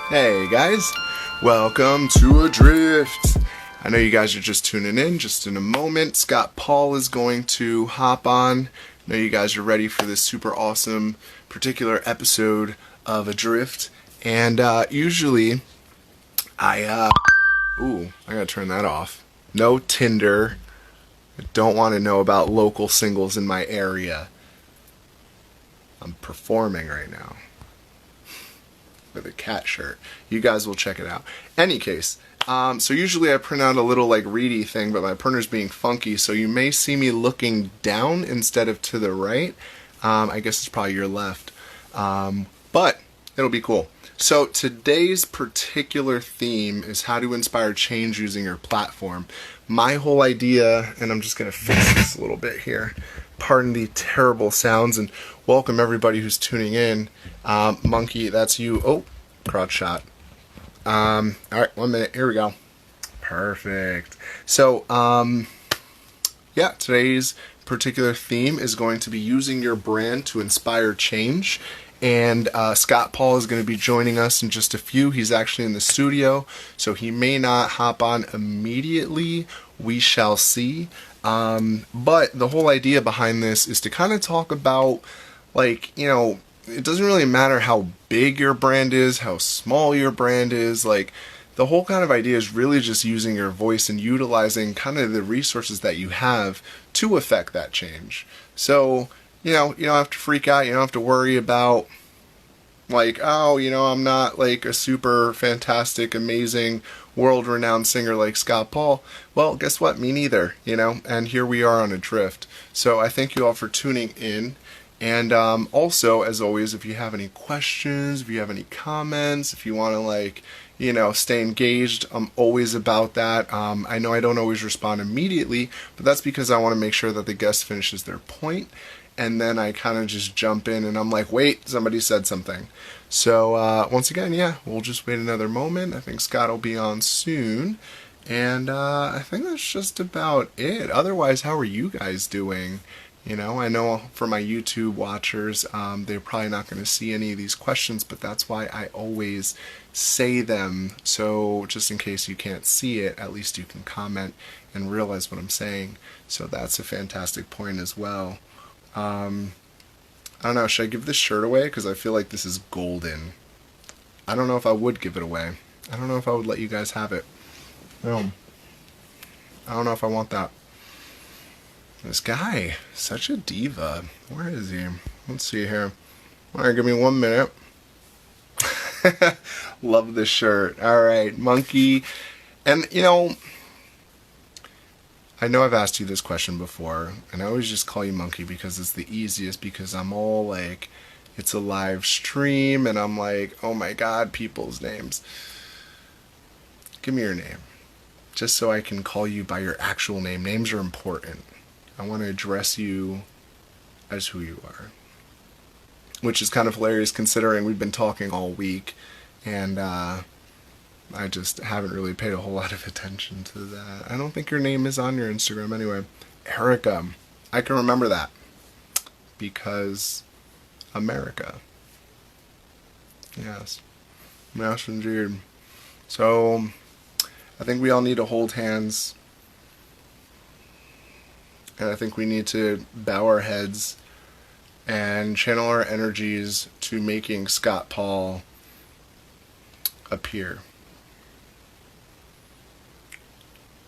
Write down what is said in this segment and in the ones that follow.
Hey guys, welcome to Adrift. I know you guys are just tuning in. Just in a moment, Scott Paul is going to hop on. I know you guys are ready for this super awesome particular episode of Adrift. And usually, I gotta turn that off. No Tinder. I don't want to know about local singles in my area. I'm performing right now with a cat shirt. You guys will check it out. Any case, so usually I print out a little like reedy thing, but my printer's being funky, so you may see me looking down instead of to the right. I guess it's probably your left, but it'll be cool. So today's particular theme is how to inspire change using your platform. My whole idea, and I'm just going to fix this a little bit here, pardon the terrible sounds, and welcome everybody who's tuning in. Monkey, that's you. Oh, crotch shot. Alright, 1 minute. Here we go. Perfect. So, yeah, today's particular theme is going to be using your brand to inspire change. And Scott Paul is going to be joining us in just a few. He's actually in the studio, so he may not hop on immediately. We shall see. But the whole idea behind this is to kind of talk about, like, you know, it doesn't really matter how big your brand is, how small your brand is. Like, the whole kind of idea is really just using your voice and utilizing kind of the resources that you have to affect that change. So, you know, you don't have to freak out. You don't have to worry about, like, oh, you know, I'm not like a super fantastic, amazing, world-renowned singer like Scott Paul. Well, guess what? Me neither, you know, and here we are on Adrift. So I thank you all for tuning in. And also, as always, if you have any questions, if you have any comments, if you want to, like, you know, stay engaged, I'm always about that. I know I don't always respond immediately, but that's because I want to make sure that the guest finishes their point. And then I kind of just jump in and I'm like, wait, somebody said something. So once again, yeah, we'll just wait another moment. I think Scott will be on soon. And I think that's just about it. Otherwise, how are you guys doing? You know, I know for my YouTube watchers, they're probably not going to see any of these questions, but that's why I always say them. So just in case you can't see it, at least you can comment and realize what I'm saying. So that's a fantastic point as well. I don't know, should I give this shirt away? Because I feel like this is golden. I don't know if I would give it away. I don't know if I would let you guys have it. No. I don't know if I want that. This guy, such a diva. Where is he? Let's see here. Alright, give me 1 minute. Love this shirt. Alright, Monkey. And, you know, I know I've asked you this question before, and I always just call you Monkey because it's the easiest, because I'm all like, it's a live stream, and I'm like, oh my god, people's names. Give me your name, just so I can call you by your actual name. Names are important. I want to address you as who you are, which is kind of hilarious considering we've been talking all week, and I just haven't really paid a whole lot of attention to that. I don't think your name is on your Instagram anyway. Erica. I can remember that because America. Yes. Yes, indeed. So I think we all need to hold hands, and I think we need to bow our heads and channel our energies to making Scott Paul appear.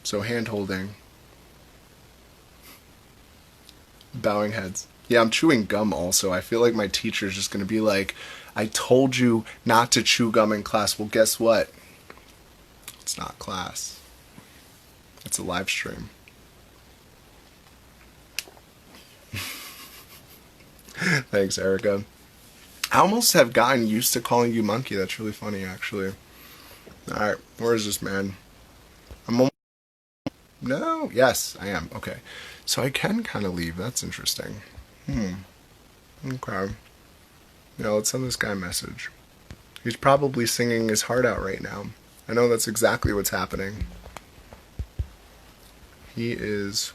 So hand holding, bowing heads. Yeah, I'm chewing gum also. I feel like my teacher's just going to be like, I told you not to chew gum in class. Well, guess what? It's not class. It's a live stream. Thanks, Erica. I almost have gotten used to calling you Monkey. That's really funny, actually. Alright, where is this man? I'm almost... No? Yes, I am. Okay. So I can kind of leave. That's interesting. Okay. Yeah, let's send this guy a message. He's probably singing his heart out right now. I know that's exactly what's happening. He is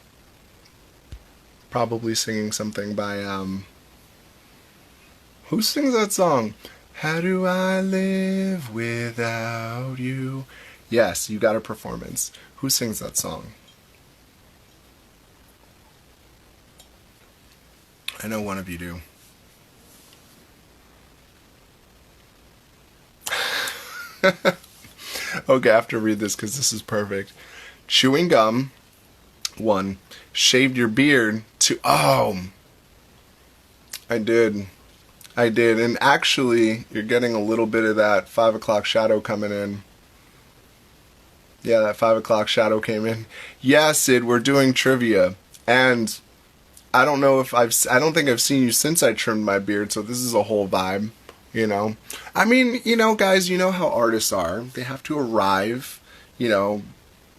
probably singing something by, who sings that song? How do I live without you? Yes, you got a performance. Who sings that song? I know one of you do. Okay, I have to read this because this is perfect. Chewing gum, 1. Shaved your beard, 2. Oh, I did. I did. And actually, you're getting a little bit of that 5 o'clock shadow coming in. Yeah, that 5 o'clock shadow came in. Yeah, Sid, we're doing trivia. And I don't know if I don't think I've seen you since I trimmed my beard, so this is a whole vibe, you know? I mean, guys, you know how artists are. They have to arrive,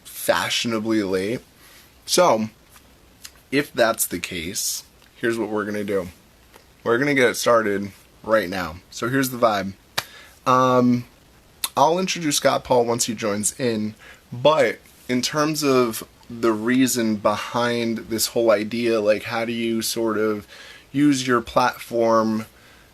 fashionably late. So, if that's the case, here's what we're going to do. We're going to get it started right now. So here's the vibe. I'll introduce Scott Paul once he joins in, but in terms of the reason behind this whole idea, like how do you sort of use your platform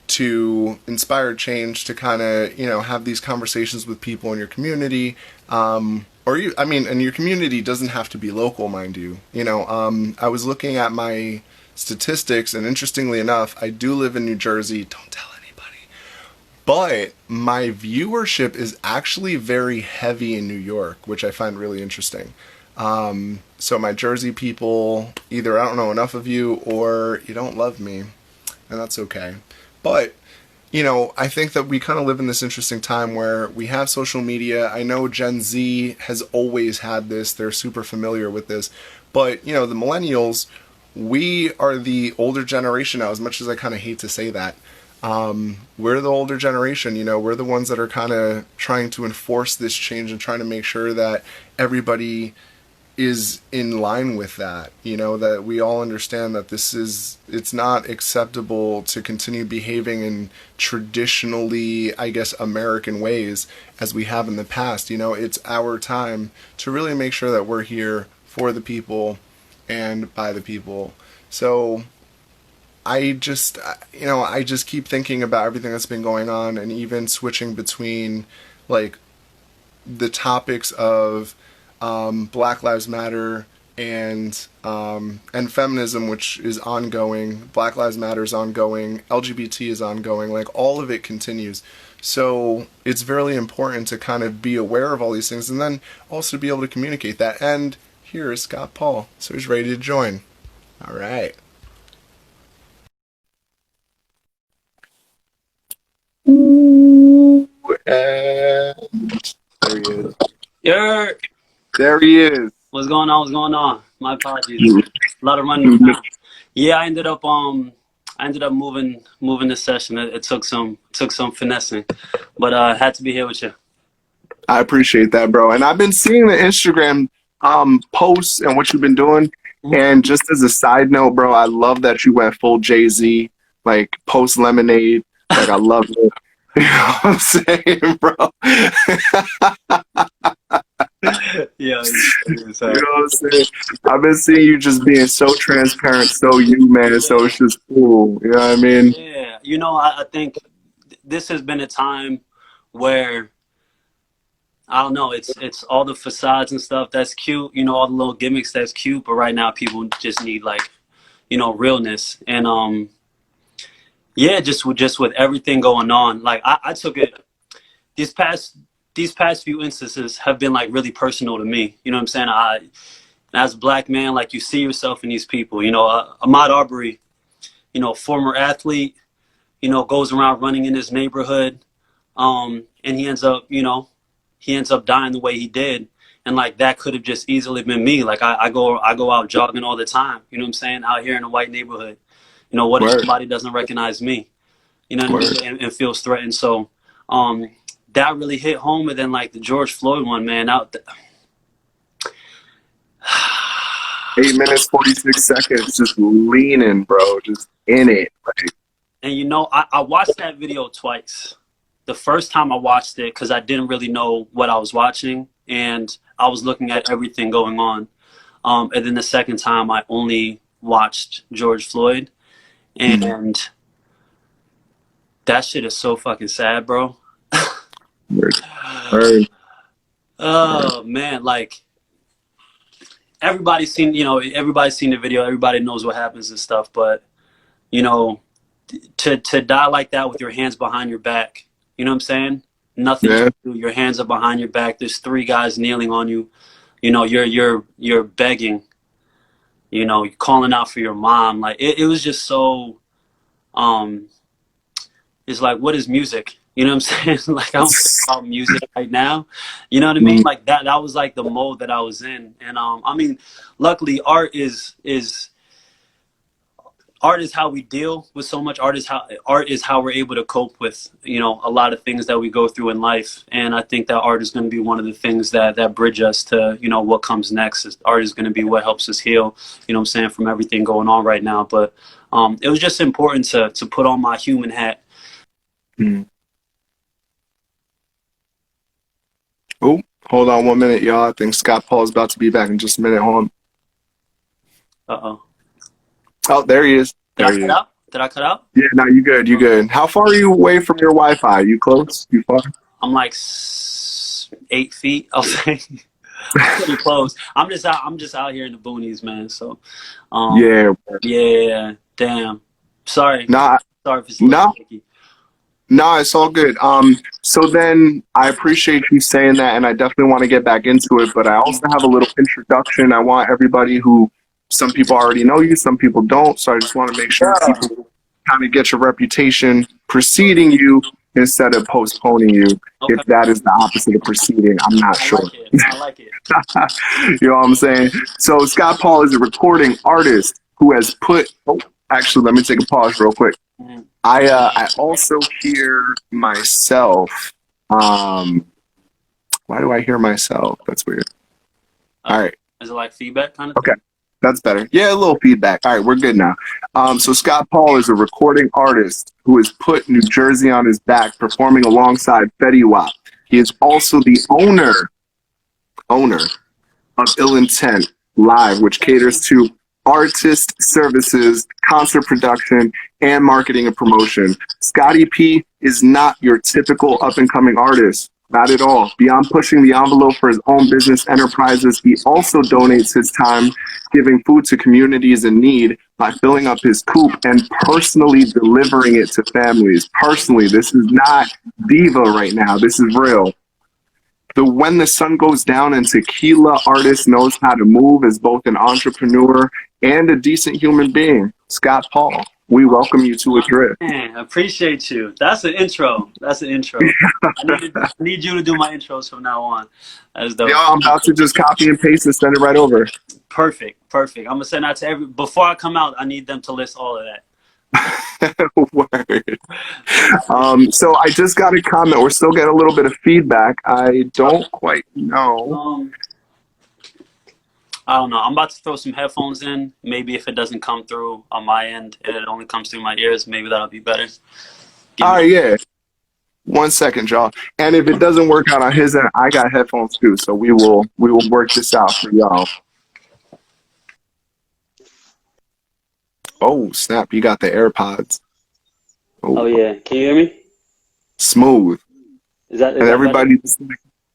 to inspire change, to kind of, have these conversations with people in your community, and your community doesn't have to be local, mind you. I was looking at my statistics, and interestingly enough, I do live in New Jersey. Don't tell anybody. But my viewership is actually very heavy in New York, which I find really interesting. So my Jersey people, either I don't know enough of you or you don't love me, and that's okay. But, I think that we kind of live in this interesting time where we have social media. I know Gen Z has always had this. They're super familiar with this. But, the millennials, we are the older generation now, as much as I kind of hate to say that. We're the older generation, we're the ones that are kind of trying to enforce this change and trying to make sure that everybody is in line with that, that we all understand that it's not acceptable to continue behaving in traditionally, I guess, American ways as we have in the past. It's our time to really make sure that we're here for the people and by the people. So I just keep thinking about everything that's been going on, and even switching between like the topics of Black Lives Matter and feminism, which is ongoing. Black Lives Matter is ongoing. LGBT is ongoing. Like, all of it continues. So it's very important to kind of be aware of all these things, and then also be able to communicate that. And here is Scott Paul, so he's ready to join. All right. Ooh, and there he is. Yeah. There he is. What's going on? What's going on? My apologies. A lot of running around. Yeah, I ended up moving this session. It took some finessing, but I had to be here with you. I appreciate that, bro. And I've been seeing the Instagram posts and what you've been doing. And just as a side note, bro, I love that you went full Jay-Z, like post Lemonade. Like, I love it. You know what I'm saying, bro? Yeah, You know what I'm saying? I've been seeing you just being so transparent, so you, man. So it's just cool. You know what I mean? yeah. I think this has been a time where I don't know. It's all the facades and stuff that's cute. All the little gimmicks that's cute. But right now, people just need like, realness. And yeah, just with everything going on, like I took it. These past few instances have been like really personal to me. You know what I'm saying? As a black man, like, you see yourself in these people. Ahmaud Arbery, former athlete, goes around running in his neighborhood, and he ends up dying the way he did. And like, that could have just easily been me. Like, I go out jogging all the time. You know what I'm saying? Out here in a white neighborhood. What if somebody doesn't recognize me? You know what I mean? And feels threatened. So that really hit home. And then like the George Floyd one, man, 8 minutes, 46 seconds, just leaning, bro, just in it. Like, and I watched that video twice. The first time I watched it, because I didn't really know what I was watching, and I was looking at everything going on. And then the second time, I only watched George Floyd. And That shit is so fucking sad, bro. Word. Word. Oh man, like everybody's seen, everybody's seen the video. Everybody knows what happens and stuff. But you know, to die like that with your hands behind your back, you know what I'm saying? Nothing you Yeah. can do. Your hands are behind your back. There's three guys kneeling on you. You know, you're begging. You know, you're calling out for your mom. Like it was just so. Um, it's like, what is music? You know what I'm saying? Like I don't care about music right now. You know what I mean? Mm, Like that was like the mode that I was in. And I mean, luckily art is how we deal with so much. Art is how we're able to cope with, a lot of things that we go through in life. And I think that art is going to be one of the things that bridge us to, what comes next. Art is going to be what helps us heal, you know what I'm saying, from everything going on right now. But it was just important to put on my human hat. mm. Oh, hold on 1 minute, y'all. I think Scott Paul is about to be back in just a minute. Hold on. Uh-oh. Oh, there he is. Did I There he cut is. out? Did I cut out? Yeah, no, you good. You good. How far are you away from your Wi-Fi? You close? You far? I'm like 8 feet, I'll say. I'm pretty close. I'm just out here in the boonies, man. So, um, Yeah. yeah, damn. Sorry. Nah, Sorry if it's a little nah, shaky. nah, it's all good. So then I appreciate you saying that, and I definitely want to get back into it, but I also have a little introduction. I want everybody who, some people already know you, some people don't, so I just want to make sure Yeah. people kind of get your reputation preceding you instead of postponing you. If Okay. that is the opposite of preceding, I'm not I sure. like it. I like it. You know what I'm saying? So Scott Paul is a recording artist who has put. Oh, actually, let me take a pause real quick. Mhm. I also hear myself. Why do I hear myself? That's weird. All right. Is it like feedback kind of Okay. thing? That's better. Yeah, a little feedback. All right, we're good now. So Scott Paul is a recording artist who has put New Jersey on his back, performing alongside Fetty Wap. He is also the owner of Ill Intent Live, which caters to artist services, concert production, and marketing and promotion. Scotty P is not your typical up and coming artist. Not at all. Beyond pushing the envelope for his own business enterprises, he also donates his time giving food to communities in need by filling up his coop and personally delivering it to families. Personally, this is not diva right now. This is real. The When the Sun Goes Down and Tequila artist knows how to move as both an entrepreneur and a decent human being. Scott Paul, we welcome you to Adrift. Man, I appreciate you. That's an intro. That's an intro. I need you to do my intros from now on. That's Yeah, dope. I'm about to just copy and paste and send it right over. Perfect. Perfect. I'm gonna send that to before I come out. I need them to list all of that. Word. So I just got a comment. We're still getting a little bit of feedback. I don't quite know. I don't know. I'm about to throw some headphones in. Maybe if it doesn't come through on my end and it only comes through my ears, maybe that'll be better. All right, yeah. 1 second, y'all. And if it doesn't work out on his end, I got headphones too. So we will work this out for y'all. Oh snap! You got the AirPods. Oh Oh, yeah. Can you hear me? smooth. Is that And better? everybody,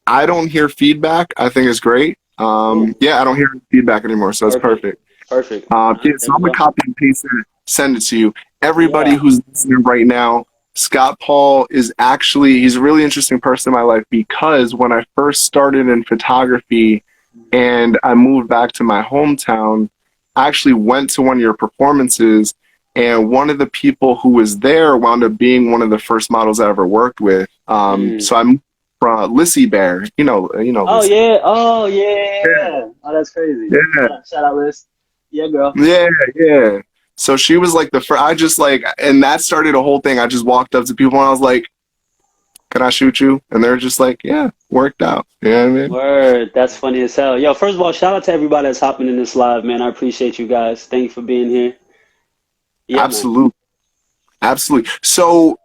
I don't hear feedback. I think it's great. Cool. Yeah, I don't hear feedback anymore, so it's perfect. Perfect. Yeah, There so we I'm gonna go. copy and paste it, send it to you. Everybody Yeah. who's listening right now, Scott Paul is actually, he's a really interesting person in my life because when I first started in photography and I moved back to my hometown, I actually went to one of your performances, and one of the people who was there wound up being one of the first models I ever worked with. So I'm from Lissy Bear, Oh Lissy. yeah. Oh yeah. Yeah, Oh, that's crazy. yeah. Shout out, Liz. Yeah, girl. Yeah, yeah. So she was like the first. I just like, and that started a whole thing. I just walked up to people and I was like, "Can I shoot you?" And they're just like, "Yeah, worked out." You know what I mean? Word. That's funny as hell. Yo, first of all, shout out to everybody that's hopping in this live, man. I appreciate you guys. Thank you for being here. Yeah, man. Absolutely, absolutely. So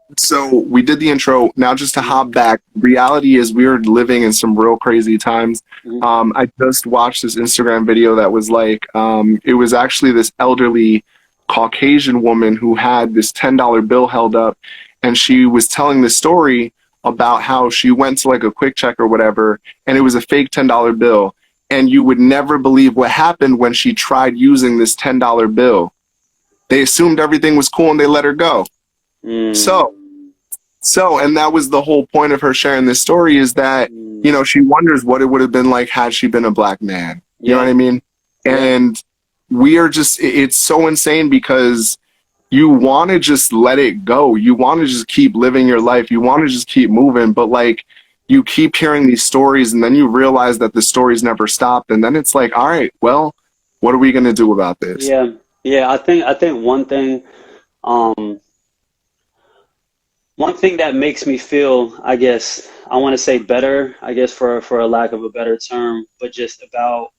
we did the intro. Now, just to hop back, reality is we're living in some real crazy times. Mhm. I just watched this Instagram video that was like, it was actually this elderly Caucasian woman who had this $10 bill held up, and she was telling the story about how she went to like a quick check or whatever, and it was a fake $10 bill. And you would never believe what happened when she tried using this $10 bill. They assumed everything was cool and they let her go. Mm. So, and that was the whole point of her sharing this story, is that, Mm. you know, she wonders what it would have been like had she been a black man. You know Yeah. what I mean? Yeah. And we are just, it's so insane because you want to just let it go. You want to just keep living your life. You want to just keep moving. But like, you keep hearing these stories and then you realize that the stories never stopped. And then it's like, all right, well, what are we going to do about this? Yeah. Yeah. I think um, one thing that makes me feel, I guess, I want to say better, I guess, for a lack of a better term, but just about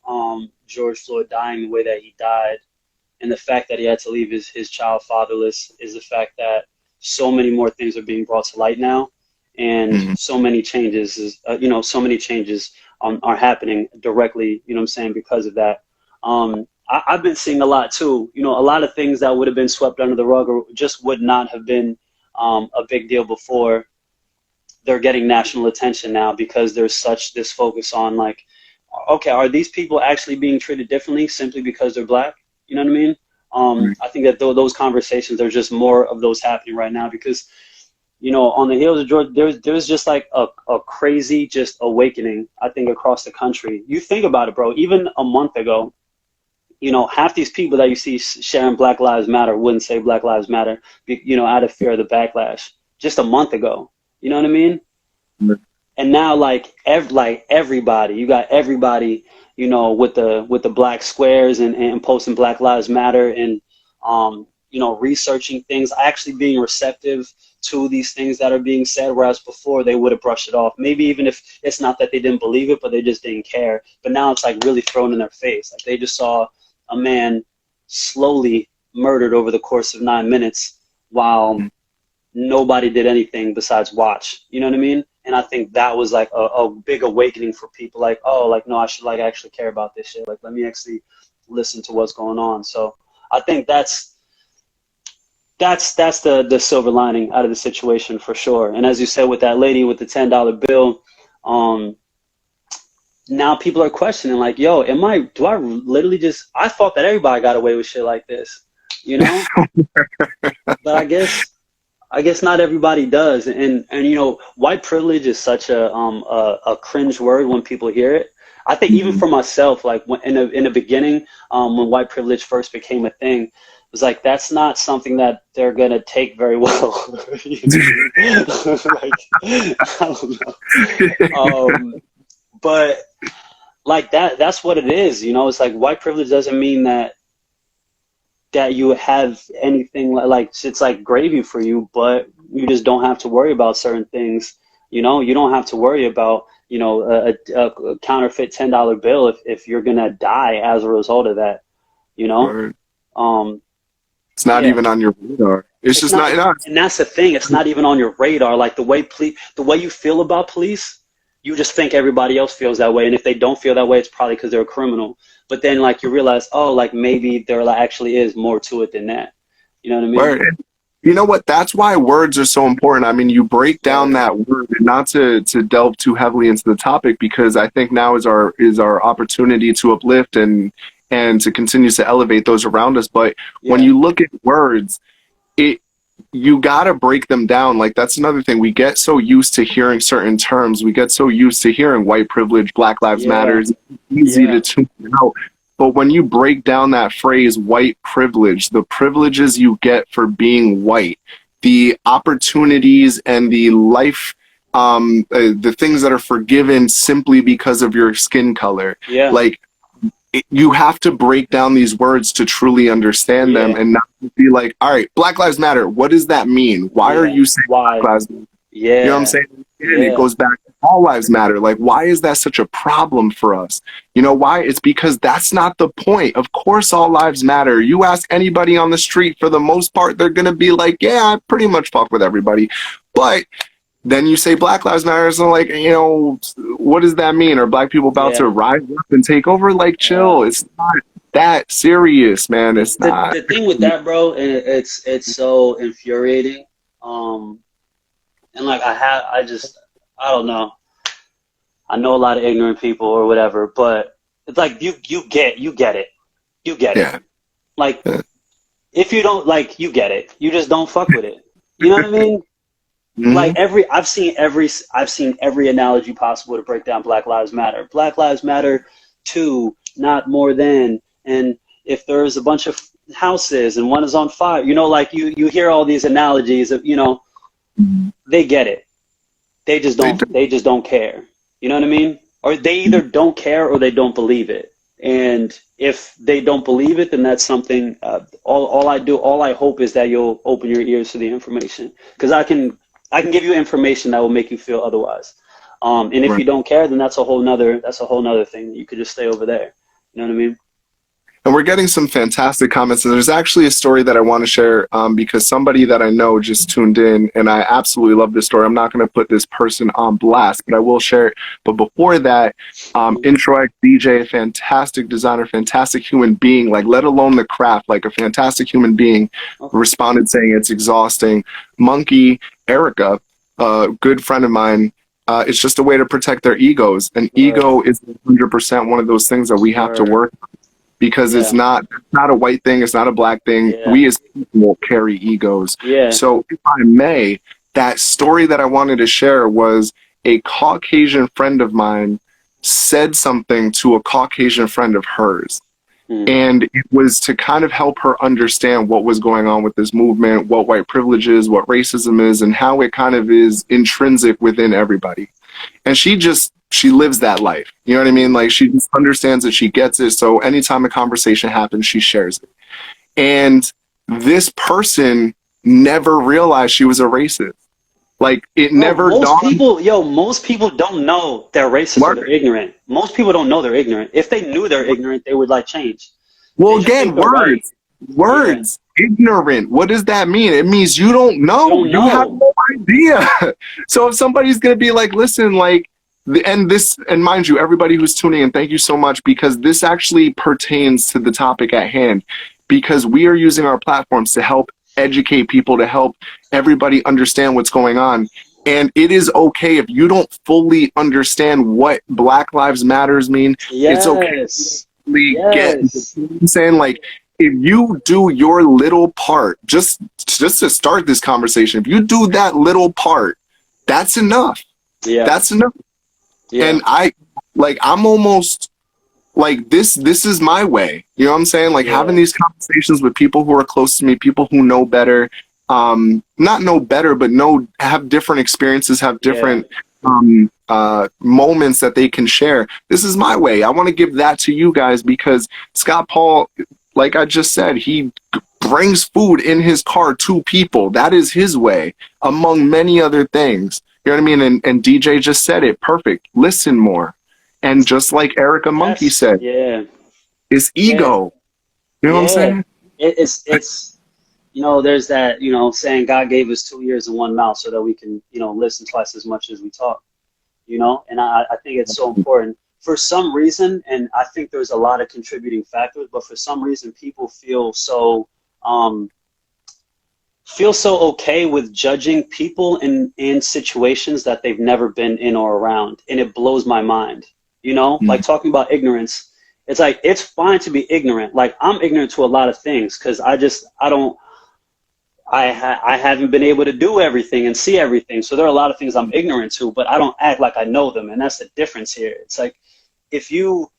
George Floyd dying the way that he died, and the fact that he had to leave his child fatherless, is the fact that so many more things are being brought to light now, and Mm-hmm. so many changes so many changes are happening directly, you know what I'm saying, because of that. I've been seeing a lot too, a lot of things that would have been swept under the rug or just would not have been a big deal before. They're getting national attention now because there's such this focus on, like, okay, are these people actually being treated differently simply because they're black? You know what I mean? I think that those conversations, there's just more of those happening right now because, on the heels of George, there's just like a crazy just awakening, I think, across the country. You think about it, bro. Even a month ago, half these people that you see sharing Black Lives Matter wouldn't say Black Lives Matter, out of fear of the backlash. Just a month ago, you know what I mean? And now, like, everybody, you got everybody, with the black squares and posting Black Lives Matter and researching things, actually being receptive to these things that are being said, whereas before they would have brushed it off. Maybe even if it's not that they didn't believe it, but they just didn't care. But now it's like really thrown in their face. Like they just saw a man slowly murdered over the course of 9 minutes while nobody did anything besides watch. You know what I mean? And I think that was like a big awakening for people. Like, oh, like, no, I should like actually care about this shit. Like, let me actually listen to what's going on. So I think that's the silver lining out of the situation for sure. And as you said with that lady with the $10 bill, now people are questioning, like, yo, do I literally I thought that everybody got away with shit like this, but I guess not everybody does. And white privilege is such a cringe word when people hear it. I think even for myself, like in the beginning, when white privilege first became a thing, it was like, that's not something that they're gonna take very well. Like, I don't know. But like that's what it is. It's like white privilege doesn't mean that you have anything like it's like gravy for you, but you just don't have to worry about certain things. You don't have to worry about a counterfeit $10 bill if you're gonna die as a result of that. Word. Um, It's not yeah. even on your radar. It's just not. And that's the thing. It's not even on your radar. Like the way you feel about police, you just think everybody else feels that way. And if they don't feel that way, it's probably because they're a criminal. But then, like, you realize, oh, like maybe there actually is more to it than that. You know what I mean? Word. You know what? That's why words are so important. I mean, you break down that word, and not to delve too heavily into the topic, because I think now is our opportunity to uplift and to continue to elevate those around us. But when you look at words, you gotta break them down. Like, that's another thing. We get so used to hearing certain terms. We get so used to hearing white privilege, Black Lives Matter. It's easy to tune out. But when you break down that phrase, white privilege, the privileges you get for being white, the opportunities and the life, the things that are forgiven simply because of your skin color. Like, you have to break down these words to truly understand them, and not be like, all right, Black Lives Matter, what does that mean? Why are you saying Black Lives Matter? You know what I'm saying? And it goes back to all lives matter. Like, why is that such a problem for us? You know why? It's because that's not the point. Of course, all lives matter. You ask anybody on the street, for the most part, they're going to be like, yeah, I pretty much fuck with everybody. But then you say Black Lives Matter, so like, what does that mean? Are black people about to rise up and take over? Like, chill. It's not that serious, man. It's not. The thing with that, bro, and it's so infuriating. And like I don't know. I know a lot of ignorant people or whatever, but it's like you get it. You get it. Yeah. Like Yeah. if you don't like, you get it. You just don't fuck with it. You know what I mean? Like Hmm. I've seen every analogy possible to break down Black Lives Matter. Black Lives Matter too, not more than. And if there's a bunch of houses and one is on fire, you know, like you hear all these analogies of, you know, they get it. They do. They just don't care. You know what I mean? Or they either don't care or they don't believe it. And if they don't believe it, then that's something. All I hope is that you'll open your ears to the information, because I can give you information that will make you feel otherwise. And if Right. you don't care, then that's a whole nother thing. You could just stay over there. You know what I mean? And we're getting some fantastic comments. And there's actually a story that I want to share because somebody that I know just tuned in, and I absolutely love this story. I'm not going to put this person on blast, but I will share it. But before that, Introx DJ, fantastic designer, fantastic human being, like let alone the craft, like a fantastic human being, Okay. responded saying it's exhausting. Monkey, Erica, a good friend of mine, it's just a way to protect their egos. And Right. ego is 100% one of those things that we have to Right. work, because Yeah. it's not a white thing, it's not a black thing. Yeah. We as people carry egos. Yeah. So if I may, that story that I wanted to share was a Caucasian friend of mine said something to a Caucasian friend of hers. Mm. And it was to kind of help her understand what was going on with this movement, what white privilege is, what racism is, and how it kind of is intrinsic within everybody. And she lives that life. You know what I mean? Like she just understands it, she gets it. So anytime a conversation happens, she shares it. And this person never realized she was a racist. Like it Bro, never dawned. most people don't know they're racist or What? they're ignorant. Most people don't know they're ignorant. If they knew they're ignorant, they would like change. They Well, just think again, they're right. Yeah. words, ignorant. What does that mean? It means you don't You know. don't You have know. no idea. So if somebody's going to be like, listen, like, and mind you, everybody who's tuning in, thank you so much, because this actually pertains to the topic at hand, because we are using our platforms to help educate people, to help everybody understand what's going on. And it is okay if you don't fully understand what Black Lives Matters mean. It's okay Yes. get, you Yes. know what I'm saying, like if you do your little part, just to start this conversation, if you do that little part, that's enough. Yeah. That's enough. Yeah. And I'm almost like this is my way, you know what I'm saying, like having Yeah. these conversations with people who are close to me, people who know better, not know better, but have different experiences, have Yeah. different moments that they can share. This is my way. I want to give that to you guys, because Scott Paul, like I just said, he brings food in his car to people. That is his way, among many other things. You know what I mean? And DJ just said it perfect. Listen more. And just like Erica Monkey said, Yeah. it's Yeah. ego. You know what I'm Yeah. saying? It's you know, there's that, you know, saying God gave us 2 ears and one mouth so that we can, you know, listen twice as much as we talk, you know? And I think it's so important. For some reason, and I think there's a lot of contributing factors, but for some reason people feel so okay with judging people in situations that they've never been in or around. And it blows my mind, you know, like talking about ignorance. It's like, it's fine to be ignorant. Like I'm ignorant to a lot of things because I haven't been able to do everything and see everything. So there are a lot of things I'm ignorant to, but I don't act like I know them. And that's the difference here. It's like, if you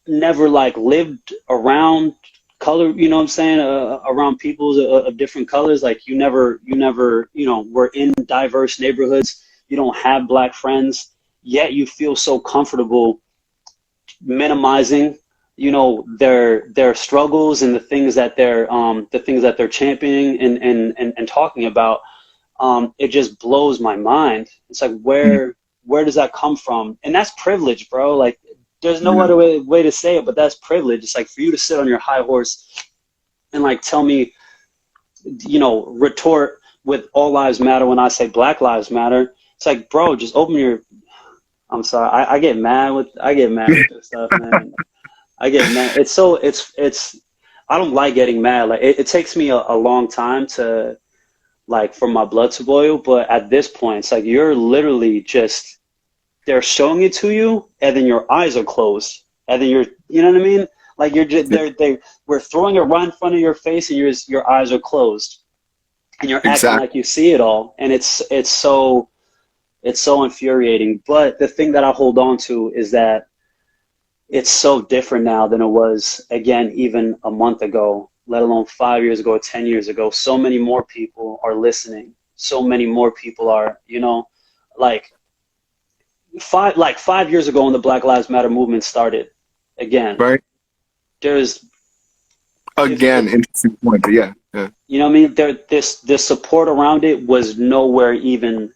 never like lived around color, you know what I'm saying, around people of different colors, like you never, you know, were in diverse neighborhoods, you don't have black friends, yet you feel so comfortable minimizing, you know, their struggles and the things that they're championing and talking about. It just blows my mind. It's like, where does that come from? And that's privilege, bro. Like there's no other way to say it, but that's privilege. It's like for you to sit on your high horse and like tell me, you know, retort with all lives matter when I say Black Lives Matter. It's like, bro, just open your, I'm sorry. I get mad with this stuff, man. I get mad. I don't like getting mad. Like it takes me a long time to like for my blood to boil. But at this point, it's like you're literally just, they're showing it to you, and then your eyes are closed, and then you're, you know what I mean? Like you're just, we're throwing it right in front of your face, and your eyes are closed, and you're acting Exactly. like you see it all, and it's so infuriating. But the thing that I hold on to is that it's so different now than it was, again, even a month ago, let alone 5 years ago, 10 years ago. So many more people are listening. So many more people are, you know, like 5 years ago when the Black Lives Matter movement started, again, Right. there's, Again, interesting point, but yeah, yeah. you know what I mean? This support around it was nowhere even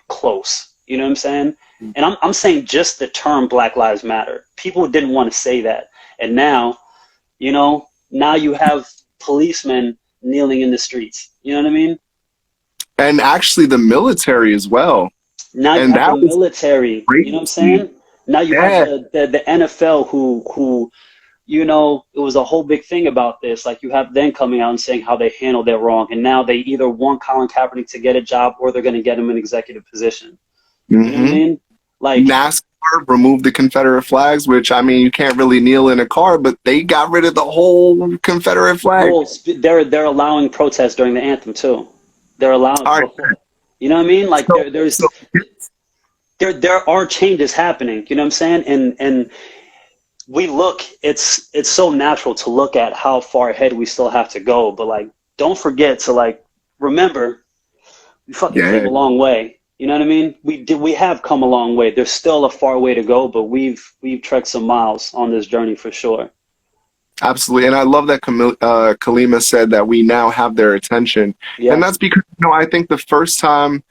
close. You know what I'm saying? And I'm saying just the term Black Lives Matter. People didn't want to say that. And now, you know, now you have policemen kneeling in the streets. You know what I mean? And actually the military as well. Now you And have the that was military. You know what I'm crazy. saying? Now you have Yeah. the NFL who you know, it was a whole big thing about this. Like you have them coming out and saying how they handled it wrong, and now they either want Colin Kaepernick to get a job or they're going to get him an executive position. You know what I Hmm. mean? Like, NASCAR removed the Confederate flags, which I mean, you can't really kneel in a car, but they got rid of the whole Confederate flag. well, they're allowing protests during the anthem too. They're allowing All right. before. You know what I mean? Like So, so there are changes happening. You know what I'm saying? And we look. It's so natural to look at how far ahead we still have to go, but like, don't forget to like remember we fucking came yeah, a long way. You know what I mean? We have come a long way. There's still a far way to go, but we've trekked some miles on this journey for sure. absolutely. And I love that Kalima said that we now have their attention. And Yeah. that's because, I think the first time,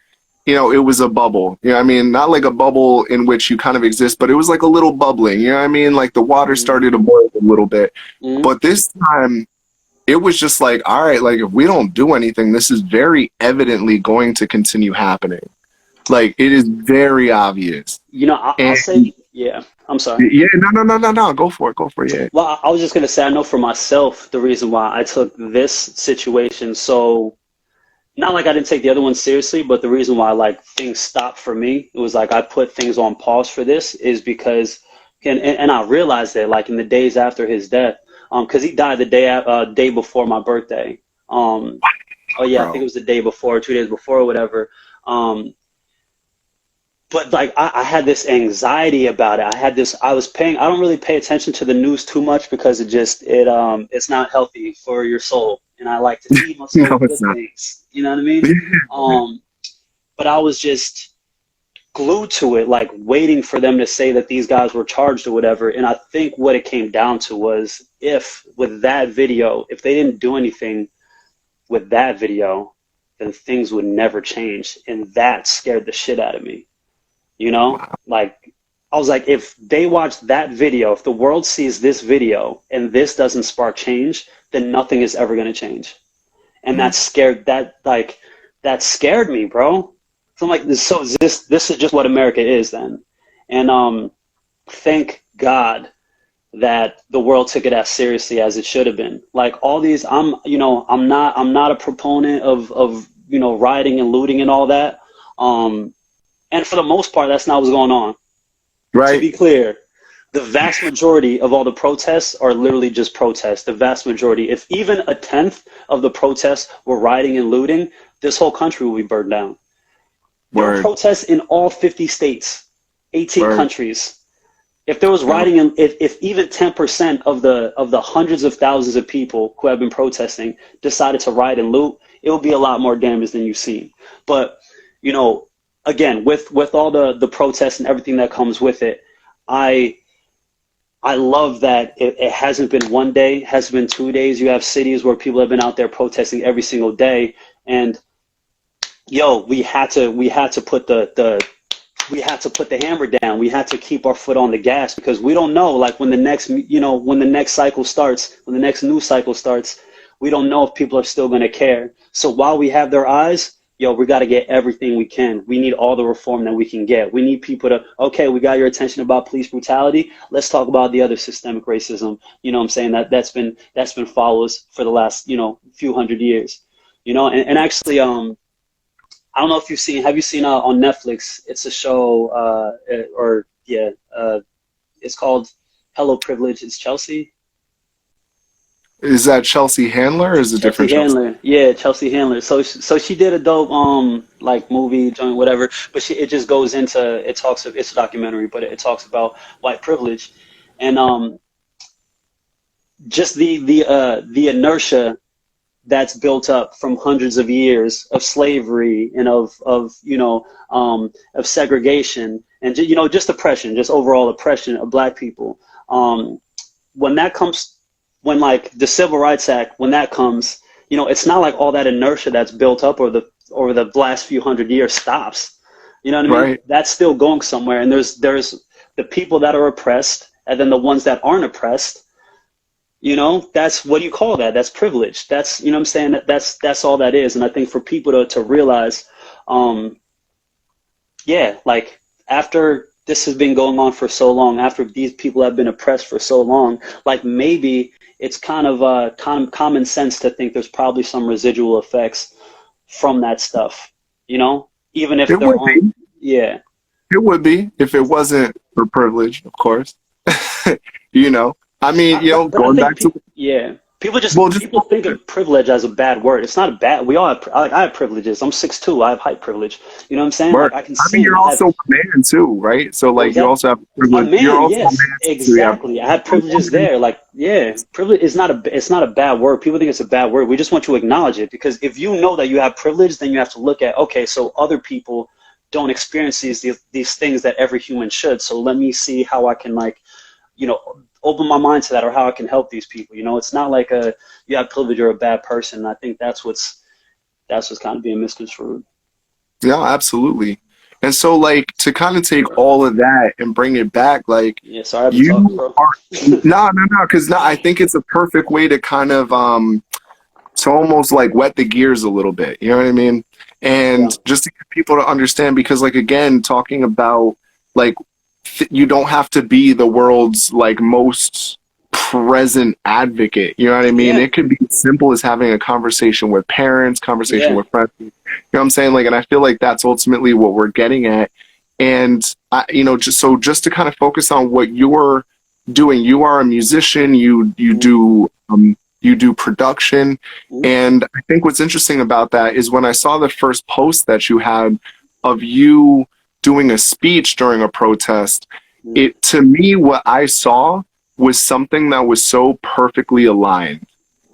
it was a bubble. I mean, not like a bubble in which you kind of exist, but it was like a little bubbling. You know what I mean? Like the water Mm-hmm. started to boil a little bit. Mm-hmm. But this time, it was just like, all right, like if we don't do anything, this is very evidently going to continue happening. Like it is very obvious. You know, I'll And say, yeah. I'm sorry. yeah, no. Go for it. Go for it. Yeah. Well, I was just gonna say, I know for myself the reason why I took this situation so, not like I didn't take the other one seriously, but the reason why like things stopped for me, it was like I put things on pause for this is because, and I realized that like in the days after his death, because he died the day before my birthday. Oh yeah, I think Bro. it was the day before, 2 days before, or whatever. Um, but like I had this anxiety about it. I don't really pay attention to the news too much because it's not healthy for your soul. And I like to feed my soul No, with it's good not. things. You know what I mean? Um, but I was just glued to it, like waiting for them to say that these guys were charged or whatever. And I think what it came down to was if with that video, if they didn't do anything with that video, then things would never change. And that scared the shit out of me. You know, Wow. like I was like, if they watch that video, if the world sees this video and this doesn't spark change, then nothing is ever going to change. And Mm. that scared me, bro. So I'm like, this is just what America is then. And thank God that the world took it as seriously as it should have been. Like all these, I'm not a proponent of rioting and looting and all that. And for the most part, that's not what's going on. To Right. be clear, the vast majority of all the protests are literally just protests. The vast majority, if even a tenth of the protests were rioting and looting, this whole country will be burned down. There were Word. protests in all 50 states, 18 Word. countries. If there was Yep. rioting, and if even 10% of the hundreds of thousands of people who have been protesting decided to riot and loot, it would be a lot more damage than you've seen. But you know, again, with all the protests and everything that comes with it, I I love that it hasn't been one day, hasn't been 2 days. You have cities where people have been out there protesting every single day, and yo, we had to put the hammer down. We had to keep our foot on the gas because we don't know, like when the next cycle starts, when the next news cycle starts, we don't know if people are still going to care. So while we have their eyes, yo, we got to get everything we can. We need all the reform that we can get. We need people to, okay, we got your attention about police brutality. Let's talk about the other systemic racism. You know what I'm saying? That's been followed for the last, few hundred years. you know. And actually, I don't know if have you seen on Netflix? It's a show, or yeah, it's called Hello Privilege. It's Chelsea. Is that Chelsea Handler or is it Chelsea different Chelsea? Handler, yeah, Chelsea Handler. So she did a dope like movie joint whatever, but it just goes into it talks of it's a documentary, but it talks about white privilege, and just the inertia that's built up from hundreds of years of slavery and of of segregation and just oppression, just overall oppression of black people. When that comes, when like the Civil Rights Act, when that comes, it's not like all that inertia that's built up over the last few hundred years stops. You know what I mean? Right. That's still going somewhere. And there's the people that are oppressed, and then the ones that aren't oppressed. That's, what do you call that? That's privilege. That's, what I'm saying, that's all that is. And I think for people to realize, yeah, like after this has been going on for so long, after these people have been oppressed for so long, like maybe it's kind of common sense to think there's probably some residual effects from that stuff, even if It they're would on, be. yeah. It would be if it wasn't for privilege, of course. you know, I mean, But I going think, back to, yeah, well, just, people think of privilege as a bad word. It's not a bad. We all have, like, I have privileges. I'm 6'2". I have height privilege. You know what I'm saying? Like work. I can I mean, sing. you're I have, also a man too, right? So what was like, you that? also have A privilege. You're man, also a yes, man, so you have exactly. I have privileges woman. there. Like, yeah, privilege is not it's not a bad word. People think it's a bad word. We just want to acknowledge it, because if you know that you have privilege, then you have to look at, okay, so other people don't experience these things that every human should. So let me see how I can, like, open my mind to that, or how I can help these people. It's not like you have privilege, you're a bad person. I think that's what's kind of being misconstrued. Yeah, absolutely. And so, like, to kind of take all of that and bring it back, like, Yeah, sorry I've been talking, you bro. are, no, because no, I think it's a perfect way to kind of, to almost like wet the gears a little bit. You know what I mean? Yeah, And just to get people to understand, because, like, again, talking about, like, you don't have to be the world's like most present advocate. You know what I mean? yeah, It could be as simple as having a conversation with parents, conversation yeah. with friends. You know what I'm saying? Like, and I feel like that's ultimately what we're getting at. And just to kind of focus on what you're doing, you are a musician. Mm, You do production, mm, and I think what's interesting about that is when I saw the first post that you had of you doing a speech during a protest, mm, it to me what I saw was something that was so perfectly aligned.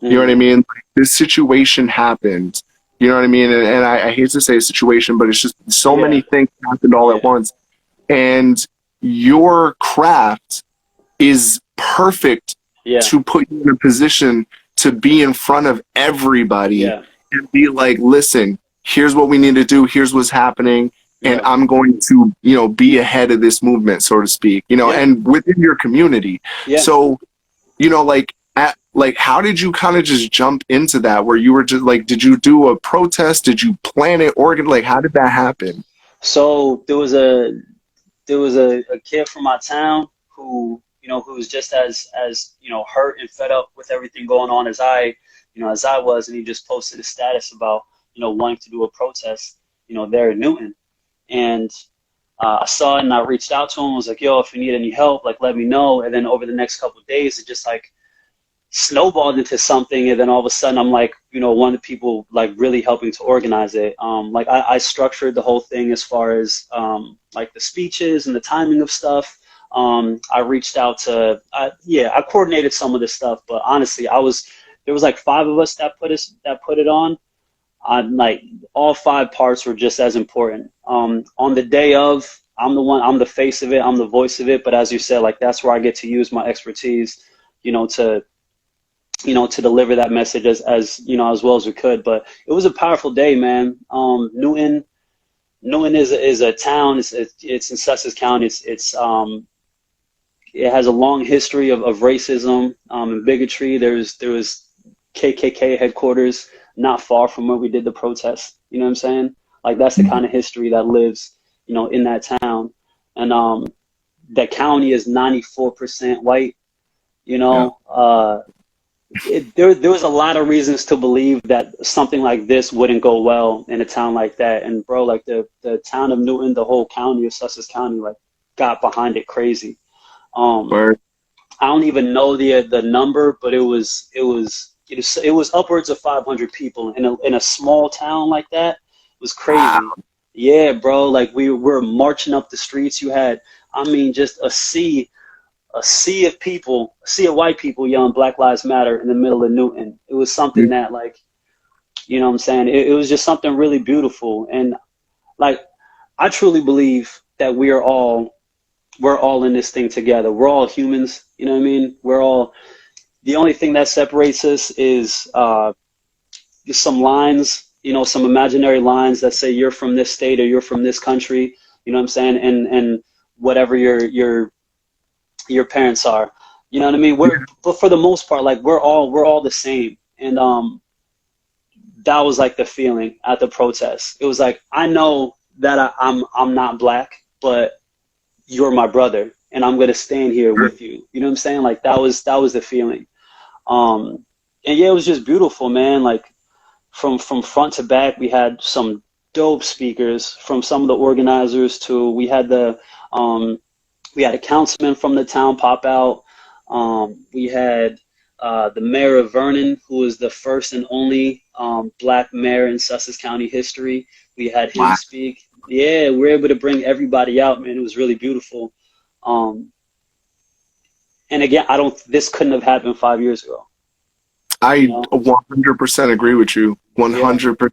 You know what mm. I mean? Like, this situation happened. You know what I mean? And I hate to say a situation, but it's just so Yeah, many things happened all at yeah, once. And your craft is perfect yeah, to put you in a position to be in front of everybody yeah, and be like, listen, here's what we need to do, here's what's happening, and yeah, I'm going to, be ahead of this movement, so to speak, yeah, and within your community. yeah. So, like how did you kind of just jump into that where you were just like, did you do a protest? Did you plan it, like how did that happen? So there was a kid from my town who was just as hurt and fed up with everything going on as I was, and he just posted a status about wanting to do a protest there in Newton. And I saw it and I reached out to him. I was like, yo, if you need any help, like, let me know. And then over the next couple of days, it just like snowballed into something. And then all of a sudden, I'm like, one of the people like really helping to organize it. Like I structured the whole thing as far as like the speeches and the timing of stuff. I reached out to, I coordinated some of this stuff, but honestly, there was like five of us that put it on. Like all five parts were just as important. On the day of, I'm the face of it, I'm the voice of it. But as you said, like that's where I get to use my expertise, to to deliver that message as well as we could. But it was a powerful day, man. Newton is a town. It's in Sussex County. It has a long history of racism and bigotry. There was KKK headquarters not far from where we did the protest. You know what I'm saying? Like that's the kind of history that lives, in that town. And the county is 94% white. You Yeah. know, there was a lot of reasons to believe that something like this wouldn't go well in a town like that. And bro, like the town of Newton, the whole county of Sussex County, like got behind it crazy. Um, Or I don't even know the number, but it was upwards of 500 people in a small town like that. It was wow. crazy. Yeah, bro. Like we were marching up the streets. You had, I mean, just a sea of people, a sea of white people yelling Black Lives Matter in the middle of Newton. It was something that, like, you know what I'm saying? It was just something really beautiful. And like, I truly believe that we're all in this thing together. We're all humans. You know what I mean? The only thing that separates us is just some lines, some imaginary lines that say you're from this state or you're from this country. You know what I'm saying? And whatever your parents are. You know what I mean? But for the most part, like we're all the same. And that was like the feeling at the protest. It was like, I know that I'm not black, but you're my brother, and I'm gonna stand here with you. You know what I'm saying? Like that was the feeling. And yeah, it was just beautiful, man. Like from front to back, we had some dope speakers from some of the organizers to we had a councilman from the town pop out. We had the mayor of Vernon, who was the first and only black mayor in Sussex County history. We had him Wow. speak. Yeah, we were able to bring everybody out, man. It was really beautiful. And again, this couldn't have happened 5 years ago. I You know? 100% agree with you. Yeah. 100%.